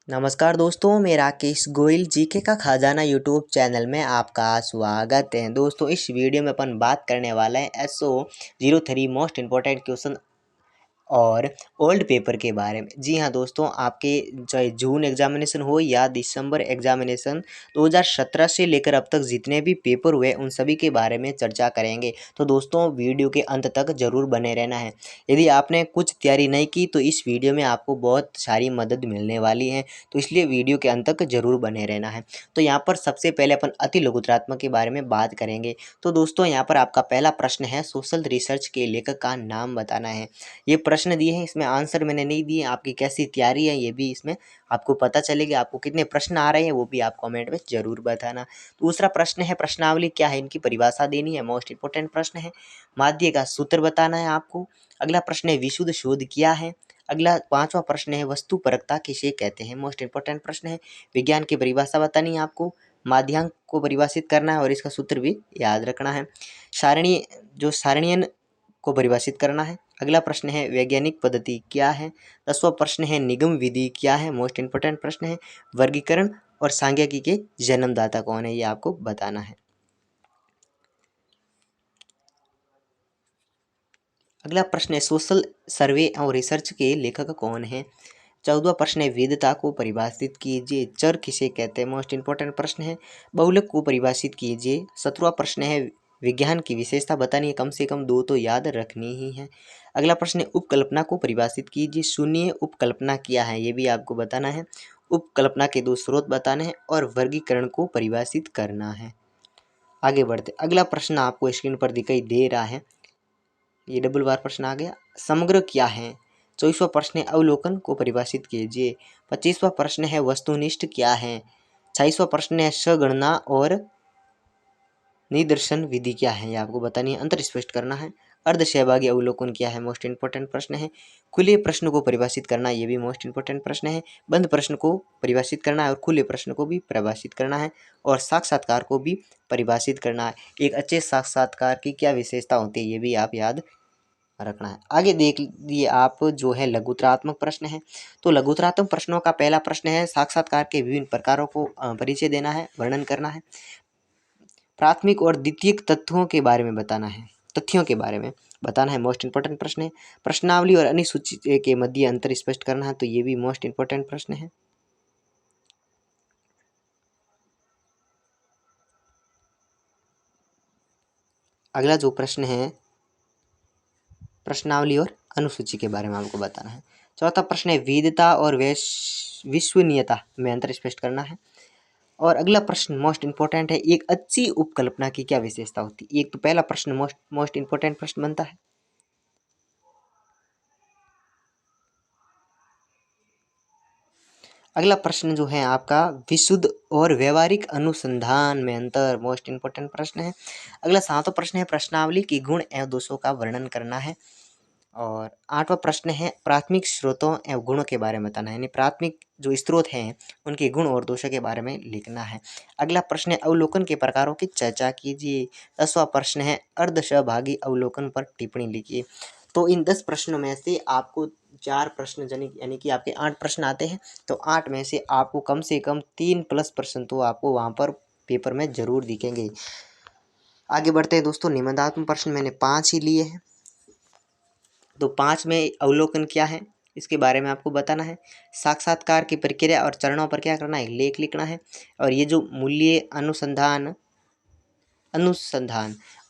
नमस्कार दोस्तों, मैं राकेश गोयल जीके का खजाना यूट्यूब चैनल में आपका स्वागत है। दोस्तों, इस वीडियो में अपन बात करने वाले हैं SO03 मोस्ट इम्पोर्टेंट क्वेश्चन और ओल्ड पेपर के बारे में। जी हाँ दोस्तों, आपके चाहे जून एग्जामिनेशन हो या दिसंबर एग्जामिनेशन 2017 से लेकर अब तक जितने भी पेपर हुए उन सभी के बारे में चर्चा करेंगे। तो दोस्तों, वीडियो के अंत तक जरूर बने रहना है। यदि आपने कुछ तैयारी नहीं की तो इस वीडियो में आपको बहुत सारी मदद मिलने वाली है, तो इसलिए वीडियो के अंत तक जरूर बने रहना है। तो यहाँ पर सबसे पहले अपन अति लघुत्रात्मक के बारे में बात करेंगे। तो दोस्तों, यहाँ पर आपका पहला प्रश्न है, सोशल रिसर्च के लेखक का नाम बताना है। ये प्रश्न दिए हैं, इसमें आंसर मैंने नहीं दिए। आपकी कैसी तैयारी है ये भी इसमें आपको पता चलेगा। आपको कितने प्रश्न आ रहे हैं वो भी आप कमेंट में जरूर बताना। दूसरा प्रश्न है, प्रश्नावली क्या है, इनकी परिभाषा देनी है। मोस्ट इंपोर्टेंट प्रश्न है। माध्य का सूत्र बताना है आपको। अगला प्रश्न है, विशुद्ध शोध क्या है। अगला पांचवा प्रश्न है, वस्तुपरकता किसे कहते हैं। मोस्ट इंपोर्टेंट प्रश्न है। विज्ञान की परिभाषा बतानी है आपको। माध्यांक को परिभाषित करना है और इसका सूत्र भी याद रखना है। सारणियन को परिभाषित करना है। अगला प्रश्न है, वैज्ञानिक पद्धति क्या है। 10वां प्रश्न है, निगम विधि क्या है। मोस्ट इंपोर्टेंट प्रश्न है। वर्गीकरण और सांख्यिकी के जन्मदाता कौन है, ये आपको बताना है। अगला प्रश्न है, सोशल सर्वे और रिसर्च के लेखक कौन है। 14वां प्रश्न है, वेदता को परिभाषित कीजिए। चर किसे कहते हैं। मोस्ट इंपोर्टेंट प्रश्न है। बहुलक को परिभाषित कीजिए। 17वां प्रश्न है, विज्ञान की विशेषता बतानी है। कम से कम 2 तो याद रखनी ही है। अगला प्रश्न है, उपकल्पना को परिभाषित कीजिए। शून्य उपकल्पना क्या है, ये भी आपको बताना है। उपकल्पना के 2 स्रोत बताने हैं और वर्गीकरण को परिभाषित करना है। आगे बढ़ते, अगला प्रश्न आपको स्क्रीन पर दिखाई दे रहा है, ये डबल बार प्रश्न आ गया। समग्र क्या है। 24वां प्रश्न है, अवलोकन को परिभाषित कीजिए। 25वां प्रश्न है, वस्तुनिष्ठ क्या है। 26वां प्रश्न है, सगणना और निदर्शन विधि क्या है, ये आपको बतानी है। अंतर स्पष्ट करना है। अर्ध सहभागी अवलोकन क्या है, मोस्ट इंपोर्टेंट प्रश्न है। खुले प्रश्न को परिभाषित करना, ये भी मोस्ट इंपोर्टेंट प्रश्न है। बंद प्रश्न को परिभाषित करना है और खुले प्रश्न को भी परिभाषित करना है और साक्षात्कार को भी परिभाषित करना है। एक अच्छे साक्षात्कार की क्या विशेषता होती है, ये भी आप याद रखना है। आगे देख लीजिए आप, जो है लघुतरात्मक प्रश्न है। तो लघुतरात्मक प्रश्नों का पहला प्रश्न है, साक्षात्कार के विभिन्न प्रकारों को परिचय देना है, वर्णन करना है। प्राथमिक और द्वितीयक तथ्यों के बारे में बताना है, तथ्यों के बारे में बताना है। मोस्ट इंपोर्टेंट प्रश्न है। प्रश्नावली और अनुसूची के मध्य अंतर स्पष्ट करना है, तो ये भी मोस्ट इंपोर्टेंट प्रश्न है। अगला जो प्रश्न है, प्रश्नावली और अनुसूची के बारे में आपको बताना है। चौथा प्रश्न है, विविधता और विश्वसनीयता में अंतर स्पष्ट करना है। और अगला प्रश्न मोस्ट इंपोर्टेंट है, एक अच्छी उपकल्पना की क्या विशेषता होती है। एक तो पहला प्रश्न मोस्ट इंपोर्टेंट प्रश्न बनता है। अगला प्रश्न जो है आपका, विशुद्ध और व्यवहारिक अनुसंधान में अंतर, मोस्ट इंपोर्टेंट प्रश्न है। अगला 7वां प्रश्न है, प्रश्नावली की गुण एवं दोषों का वर्णन करना है। और 8वां प्रश्न है, प्राथमिक स्रोतों एवं गुणों के बारे में बताना है, यानी प्राथमिक जो स्रोत हैं उनके गुण और दोषों के बारे में लिखना है। अगला प्रश्न है, अवलोकन के प्रकारों की चर्चा कीजिए। 10वां प्रश्न है, अर्ध सहभागी अवलोकन पर टिप्पणी लिखिए। तो इन 10 प्रश्नों में से आपको 4 प्रश्न यानी कि आपके 8 प्रश्न आते हैं, तो 8 में से आपको कम से कम 3 प्लस प्रश्न तो आपको वहाँ पर पेपर में जरूर दिखेंगे। आगे बढ़ते हैं दोस्तों, निबंधात्मक प्रश्न मैंने 5 ही लिए हैं। तो 5 में अवलोकन क्या है इसके बारे में आपको बताना है। साक्षात्कार की प्रक्रिया और चरणों पर क्या करना है, लेख लिखना है। और ये जो मूल्य अनुसंधान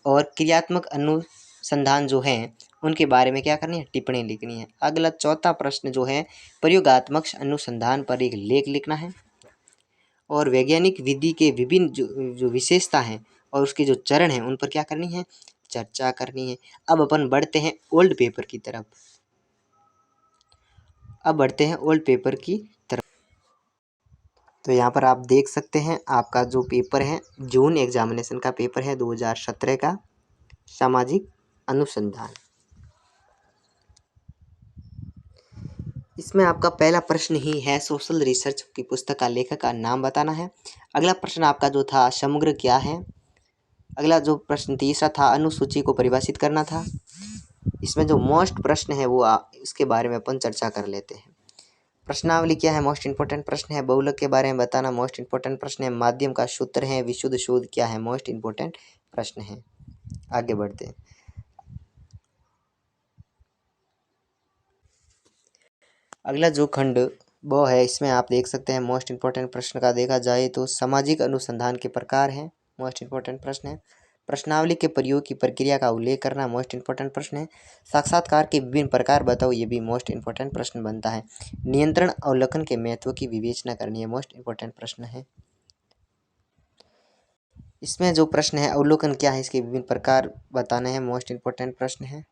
और क्रियात्मक अनुसंधान जो हैं उनके बारे में क्या करनी है, टिप्पणी लिखनी है। अगला चौथा प्रश्न जो है, प्रयोगात्मक अनुसंधान पर एक लेख लिखना है। और वैज्ञानिक विधि के विभिन्न जो विशेषता हैं और उसके जो चरण हैं उन पर क्या करनी है, चर्चा करनी है। अब अपन बढ़ते हैं ओल्ड पेपर की तरफ। तो यहाँ पर आप देख सकते हैं, आपका जो पेपर है जून एग्जामिनेशन का पेपर है 2017 का, सामाजिक अनुसंधान। इसमें आपका पहला प्रश्न ही है, सोशल रिसर्च की पुस्तक का लेखक का नाम बताना है। अगला प्रश्न आपका जो था, समग्र क्या है। अगला जो प्रश्न तीसरा था, अनुसूची को परिभाषित करना था। इसमें जो मोस्ट प्रश्न है वो इसके बारे में अपन चर्चा कर लेते हैं। प्रश्नावली क्या है, मोस्ट इंपोर्टेंट प्रश्न है। बहुलक के बारे में बताना, मोस्ट इंपोर्टेंट प्रश्न है। माध्यम का सूत्र है। विशुद्ध शोध क्या है, मोस्ट इंपोर्टेंट प्रश्न है। आगे बढ़ते हैं। अगला जो खंड वो है, इसमें आप देख सकते हैं मोस्ट इंपोर्टेंट प्रश्न का देखा जाए तो सामाजिक अनुसंधान के प्रकार हैं, मोस्ट इंपोर्टेंट प्रश्न है। प्रश्नावली के प्रयोग की प्रक्रिया का उल्लेख करना, मोस्ट इंपोर्टेंट प्रश्न है। साक्षात्कार के विभिन्न प्रकार बताओ, ये भी मोस्ट इंपोर्टेंट प्रश्न बनता है। नियंत्रण अवलोकन के महत्व की विवेचना करनी है, मोस्ट इंपोर्टेंट प्रश्न है। इसमें जो प्रश्न है, अवलोकन क्या है, इसके विभिन्न प्रकार बताने हैं, मोस्ट इंपोर्टेंट प्रश्न है।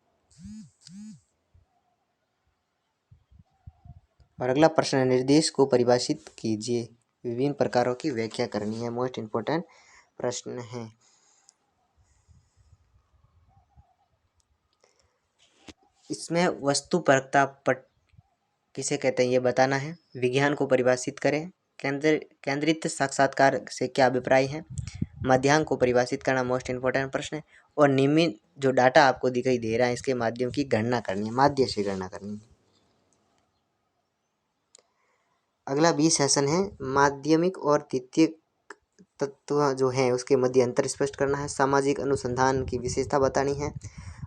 और अगला प्रश्न है, निर्देश को परिभाषित कीजिए। विभिन्न प्रकारों की व्याख्या करनी है, मोस्ट इंपोर्टेंट प्रश्न है। इसमें वस्तुपरकता किसे कहते हैं ये बताना है। विज्ञान को परिभाषित करें। केंद्रित साक्षात्कार से क्या अभिप्राय है। मध्यांक को परिभाषित करना, मोस्ट इंपोर्टेंट प्रश्न है। और नियमित जो डाटा आपको दिखाई दे रहा है, इसके माध्यम की गणना करनी है, माध्य से गणना करनी है। अगला 20 सेशन है, माध्यमिक और द्वितीयक तत्व जो है उसके मध्य अंतर स्पष्ट करना है। सामाजिक अनुसंधान की विशेषता बतानी है।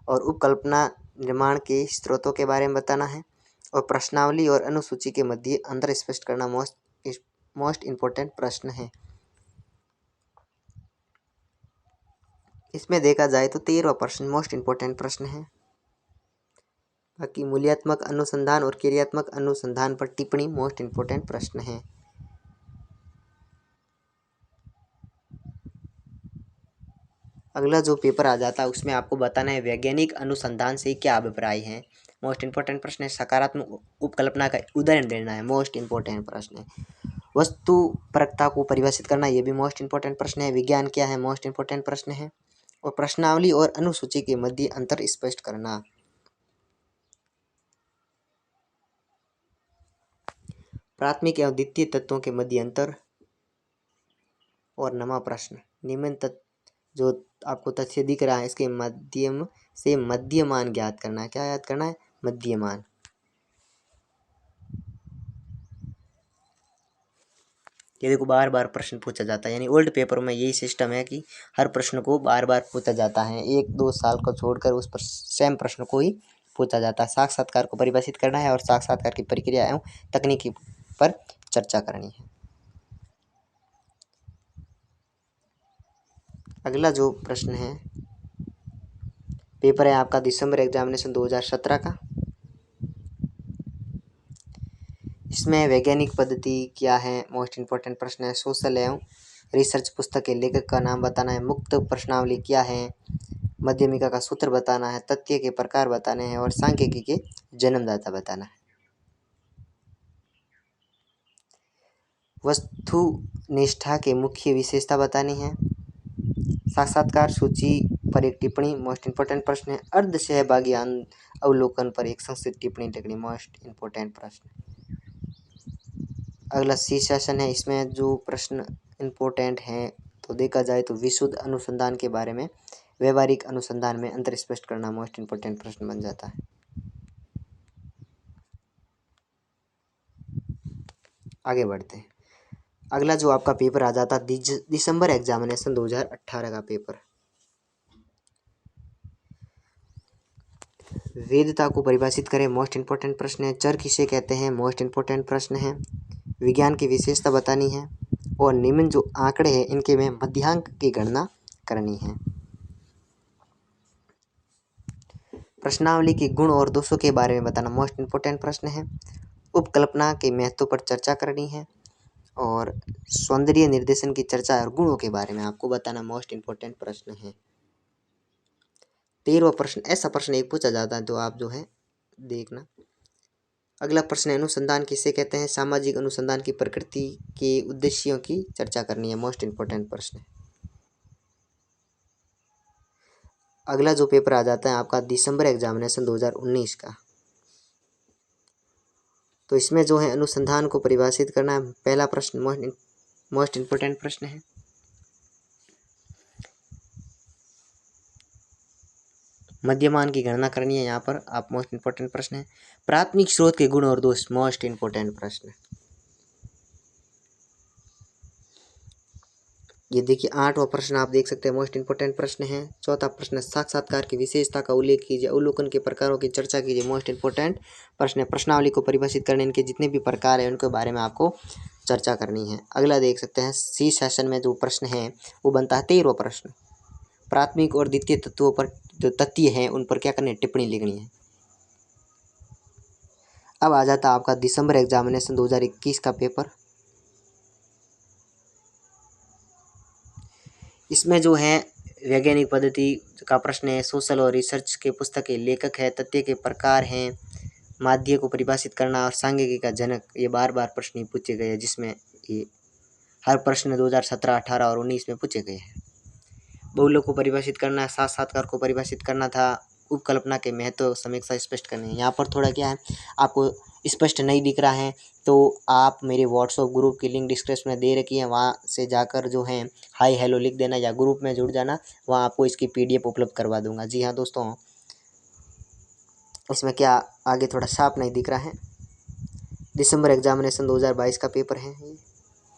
और उपकल्पना निर्माण के स्रोतों के बारे में बताना है। और प्रश्नावली और अनुसूची के मध्य अंतर स्पष्ट करना मोस्ट इंपोर्टेंट प्रश्न है। इसमें देखा जाए तो 13वां प्रश्न मोस्ट इंपोर्टेंट प्रश्न है। बाकी मूल्यात्मक अनुसंधान और क्रियात्मक अनुसंधान पर टिप्पणी मोस्ट इंपोर्टेंट प्रश्न है। अगला जो पेपर आ जाता है उसमें आपको बताना है वैज्ञानिक अनुसंधान से क्या अभिप्राय है, मोस्ट इंपोर्टेंट प्रश्न है। सकारात्मक उपकल्पना का उदाहरण देना है, मोस्ट इंपोर्टेंट प्रश्न है। वस्तु परकता को परिभाषित करना, ये भी मोस्ट इंपोर्टेंट प्रश्न है। विज्ञान क्या है, मोस्ट इंपोर्टेंट प्रश्न है। और प्रश्नावली और अनुसूची के मध्य अंतर स्पष्ट करना। प्राथमिक एवं द्वितीय तत्वों के मध्य अंतर। और 9वां प्रश्न, निम्न तत्व जो आपको तथ्य दिख रहा है इसके माध्यम से मध्यमान ज्ञात करना है। क्या याद करना है, मध्यमान। ये देखो बार बार प्रश्न पूछा जाता है, यानी ओल्ड पेपर में यही सिस्टम है कि हर प्रश्न को बार बार पूछा जाता है, 1-2 साल को छोड़कर उस पर सेम प्रश्न को ही पूछा जाता है। साक्षात्कार को परिभाषित करना है और साक्षात्कार की प्रक्रिया एवं तकनीकी पर चर्चा करनी है। अगला जो प्रश्न है, पेपर है आपका दिसंबर एग्जामिनेशन 2017 का। इसमें वैज्ञानिक पद्धति क्या है, मोस्ट इंपोर्टेंट प्रश्न है। सोशल एवं रिसर्च पुस्तक के लेखक का नाम बताना है। मुक्त प्रश्नावली क्या है, मध्यमिका का सूत्र बताना है। तथ्य के प्रकार बताने हैं और सांख्यिकी के जन्मदाता बताना है। वस्तुनिष्ठा के मुख्य विशेषता बतानी है। साक्षात्कार सूची पर एक टिप्पणी, मोस्ट इंपोर्टेंट प्रश्न है। अर्ध सहभागी अवलोकन पर एक संक्षिप्त टिप्पणी लिखनी, मोस्ट इंपोर्टेंट प्रश्न। अगला सी सेशन है, इसमें जो प्रश्न इंपोर्टेंट हैं तो देखा जाए तो विशुद्ध अनुसंधान के बारे में, व्यवहारिक अनुसंधान में अंतर स्पष्ट करना मोस्ट इंपोर्टेंट प्रश्न बन जाता है। आगे बढ़ते हैं। अगला जो आपका पेपर आ जाता है दिसंबर एग्जामिनेशन 2018 का पेपर, वेदता को परिभाषित करें, मोस्ट इंपोर्टेंट प्रश्न है। चर किसे कहते हैं, मोस्ट इंपोर्टेंट प्रश्न है। विज्ञान की विशेषता बतानी है। और निम्न जो आंकड़े हैं इनके में मध्यांक की गणना करनी है। प्रश्नावली के गुण और दोषों के बारे में बताना, मोस्ट इंपोर्टेंट प्रश्न है। उपकल्पना के महत्व पर चर्चा करनी है। और सौंदर्य निर्देशन की चर्चा और गुणों के बारे में आपको बताना, मोस्ट इंपोर्टेंट प्रश्न है। 13वां प्रश्न, ऐसा प्रश्न एक पूछा जाता है तो आप जो है देखना। अगला प्रश्न है, अनुसंधान किसे कहते हैं। सामाजिक अनुसंधान की प्रकृति के उद्देश्यों की चर्चा करनी है, मोस्ट इंपोर्टेंट प्रश्न है। अगला जो पेपर आ जाता है आपका दिसंबर एग्जामिनेशन 2019 का, तो इसमें जो है अनुसंधान को परिभाषित करना है। पहला प्रश्न मोस्ट इंपोर्टेंट प्रश्न है। मध्यमान की गणना करनी है यहाँ पर। आप मोस्ट इंपॉर्टेंट प्रश्न है। प्राथमिक स्रोत के गुण और दोष, मोस्ट इंपॉर्टेंट प्रश्न। ये देखिए 8वां प्रश्न आप देख सकते हैं, मोस्ट इंपॉर्टेंट प्रश्न है। चौथा प्रश्न, साक्षात्कार की विशेषता का उल्लेख कीजिए, अवलोकन के प्रकारों की चर्चा कीजिए, मोस्ट इंपॉर्टेंट प्रश्न है। प्रश्नावली को परिभाषित करने, इनके जितने भी प्रकार हैं उनके बारे में आपको चर्चा करनी है। अगला देख सकते हैं, सी सेशन में जो प्रश्न है वो बनता है 13वां प्रश्न, प्राथमिक और द्वितीय तत्वों पर जो तथ्य हैं उन पर क्या करनी है, टिप्पणी लिखनी है। अब आ जाता है आपका दिसंबर एग्जामिनेशन 2021 का पेपर। इसमें जो है वैज्ञानिक पद्धति का प्रश्न है, सोशल और रिसर्च के पुस्तक के लेखक है, तथ्य के प्रकार हैं, माध्य को परिभाषित करना और सांख्यिकी का जनक, ये बार बार प्रश्न पूछे गए हैं, जिसमें ये हर प्रश्न 2017, 18 और 19 में पूछे गए हैं। बहुलक को परिभाषित करना, साक्षात्कार को परिभाषित करना था, उपकल्पना के महत्व समीक्षा स्पष्ट करनी है। यहाँ पर थोड़ा क्या है, आपको स्पष्ट नहीं दिख रहा है तो आप मेरे व्हाट्सएप ग्रुप की लिंक डिस्क्रिप्शन में दे रखी है, वहाँ से जाकर जो है हाई हेलो लिख देना या ग्रुप में जुड़ जाना, वहाँ आपको इसकी PDF उपलब्ध करवा दूंगा। जी हाँ दोस्तों, इसमें क्या आगे थोड़ा साफ नहीं दिख रहा है, दिसंबर एग्जामिनेशन 2022 का पेपर है ये।